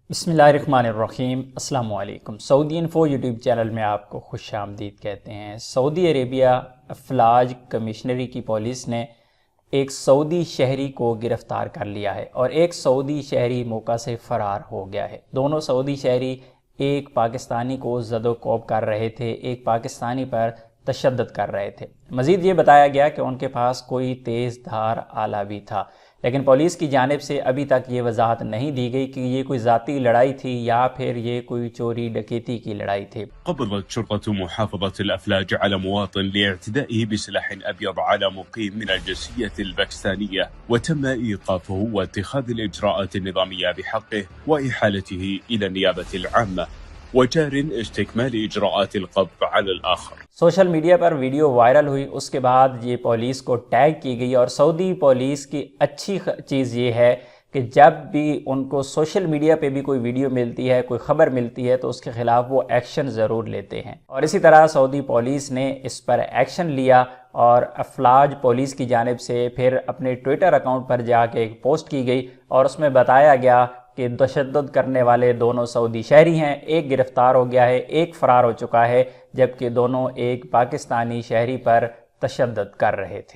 بسم اللہ الرحمن الرحیم۔ السلام علیکم۔ سعودی انفو یوٹیوب چینل میں آپ کو خوش آمدید کہتے ہیں۔ سعودی عربیہ افلاج کمشنری کی پولیس نے ایک سعودی شہری کو گرفتار کر لیا ہے اور ایک سعودی شہری موقع سے فرار ہو گیا ہے۔ دونوں سعودی شہری ایک پاکستانی کو زد و کوب کر رہے تھے، ایک پاکستانی پر تشدد کر رہے تھے۔ مزید یہ بتایا گیا کہ ان کے پاس کوئی تیز دھار آلہ بھی تھا، لیکن پولیس کی جانب سے ابھی تک یہ وضاحت نہیں دی گئی کہ یہ کوئی ذاتی لڑائی تھی یا پھر یہ کوئی چوری ڈکیتی کی لڑائی تھی۔ قبضت شرطة محافظة الأفلاج على مواطن لاعتدائه بسلاح أبيض على مقيم من الجنسية الباكستانية، وتم إيقافه واتخاذ الإجراءات النظامية بحقه وإحالته إلى النيابة العامة، وجار استكمال إجراءات القبض على الآخر۔ سوشل میڈیا پر ویڈیو وائرل ہوئی، اس کے بعد یہ پولیس کو ٹیگ کی گئی، اور سعودی پولیس کی اچھی چیز یہ ہے کہ جب بھی ان کو سوشل میڈیا پہ بھی کوئی ویڈیو ملتی ہے، کوئی خبر ملتی ہے، تو اس کے خلاف وہ ایکشن ضرور لیتے ہیں، اور اسی طرح سعودی پولیس نے اس پر ایکشن لیا اور افلاج پولیس کی جانب سے پھر اپنے ٹویٹر اکاؤنٹ پر جا کے ایک پوسٹ کی گئی اور اس میں بتایا گیا کہ تشدد کرنے والے دونوں سعودی شہری ہیں، ایک گرفتار ہو گیا ہے، ایک فرار ہو چکا ہے، جبکہ دونوں ایک پاکستانی شہری پر تشدد کر رہے تھے۔